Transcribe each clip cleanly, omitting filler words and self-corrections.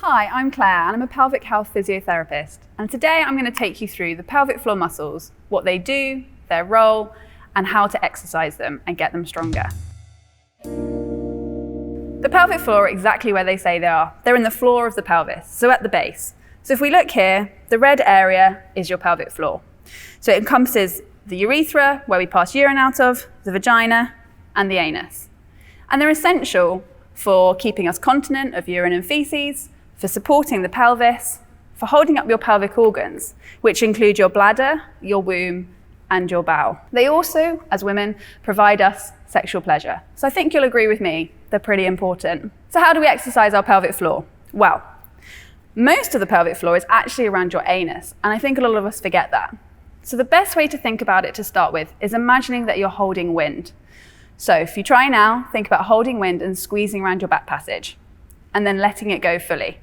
Hi, I'm Claire and I'm a pelvic health physiotherapist, and today I'm going to take you through the pelvic floor muscles, what they do, their role, and how to exercise them and get them stronger. The pelvic floor are exactly where they say they are. They're in the floor of the pelvis, so at the base. So if we look here, the red area is your pelvic floor. So it encompasses the urethra, where we pass urine out of, the vagina, and the anus. And they're essential for keeping us continent of urine and feces, for supporting the pelvis, for holding up your pelvic organs, which include your bladder, your womb, and your bowel. They also, as women, provide us sexual pleasure. So I think you'll agree with me, they're pretty important. So how do we exercise our pelvic floor? Well, most of the pelvic floor is actually around your anus, and I think a lot of us forget that. So the best way to think about it to start with is imagining that you're holding wind. So if you try now, think about holding wind and squeezing around your back passage, and then letting it go fully.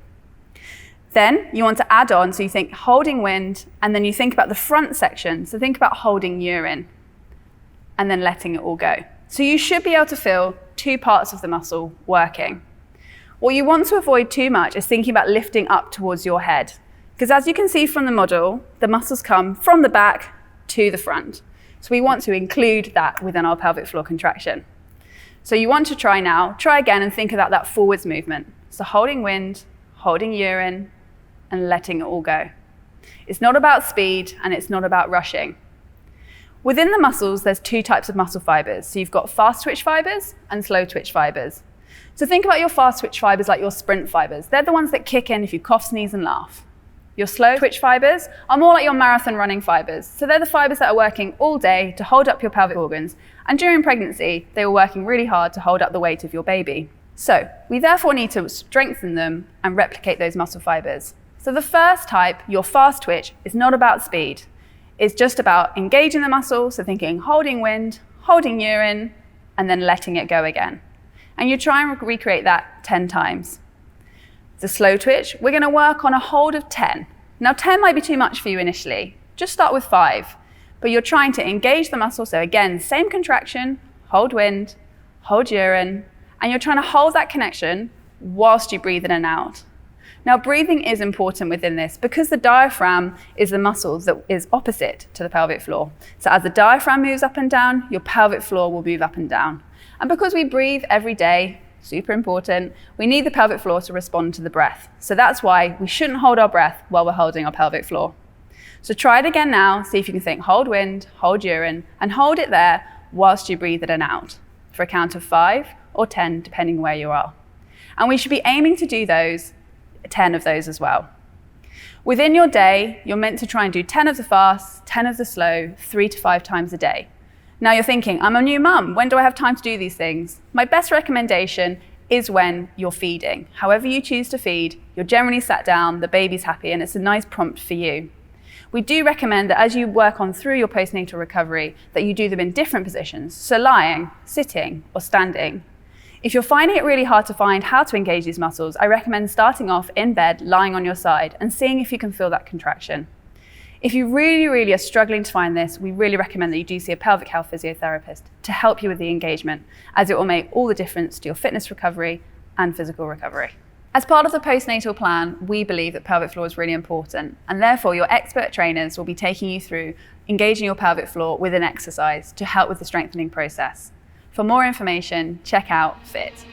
Then you want to add on, so you think holding wind, and then you think about the front section, so think about holding urine, and then letting it all go. So you should be able to feel two parts of the muscle working. What you want to avoid too much is thinking about lifting up towards your head, because as you can see from the model, the muscles come from the back to the front. So we want to include that within our pelvic floor contraction. So you want to try again and think about that forwards movement. So holding wind, holding urine, and letting it all go. It's not about speed and it's not about rushing. Within the muscles, there's two types of muscle fibers. So you've got fast twitch fibers and slow twitch fibers. So think about your fast twitch fibers like your sprint fibers. They're the ones that kick in if you cough, sneeze, and laugh. Your slow twitch fibers are more like your marathon running fibers. So they're the fibers that are working all day to hold up your pelvic organs. And during pregnancy, they were working really hard to hold up the weight of your baby. So we therefore need to strengthen them and replicate those muscle fibers. So the first type, your fast twitch, is not about speed. It's just about engaging the muscle, so thinking holding wind, holding urine, and then letting it go again. And you try and recreate that 10 times. The slow twitch, we're going to work on a hold of 10. Now 10 might be too much for you initially. Just start with 5. But you're trying to engage the muscle, so again, same contraction, hold wind, hold urine, and you're trying to hold that connection whilst you breathe in and out. Now, breathing is important within this because the diaphragm is the muscle that is opposite to the pelvic floor. So as the diaphragm moves up and down, your pelvic floor will move up and down. And because we breathe every day, super important, we need the pelvic floor to respond to the breath. So that's why we shouldn't hold our breath while we're holding our pelvic floor. So try it again now, see if you can think hold wind, hold urine, and hold it there whilst you breathe in and out for a count of 5 or 10, depending where you are. And we should be aiming to do 10 of those as well. Within your day, you're meant to try and do 10 of the fast, 10 of the slow, 3 to 5 times a day. Now you're thinking, I'm a new mum, when do I have time to do these things? My best recommendation is when you're feeding. However you choose to feed, you're generally sat down, the baby's happy, and it's a nice prompt for you. We do recommend that as you work on through your postnatal recovery, that you do them in different positions, so lying, sitting, or standing. If you're finding it really hard to find how to engage these muscles, I recommend starting off in bed, lying on your side, and seeing if you can feel that contraction. If you really are struggling to find this, we really recommend that you do see a pelvic health physiotherapist to help you with the engagement, as it will make all the difference to your fitness recovery and physical recovery. As part of the postnatal plan, we believe that pelvic floor is really important, and therefore your expert trainers will be taking you through engaging your pelvic floor with an exercise to help with the strengthening process. For more information, check out Fiit.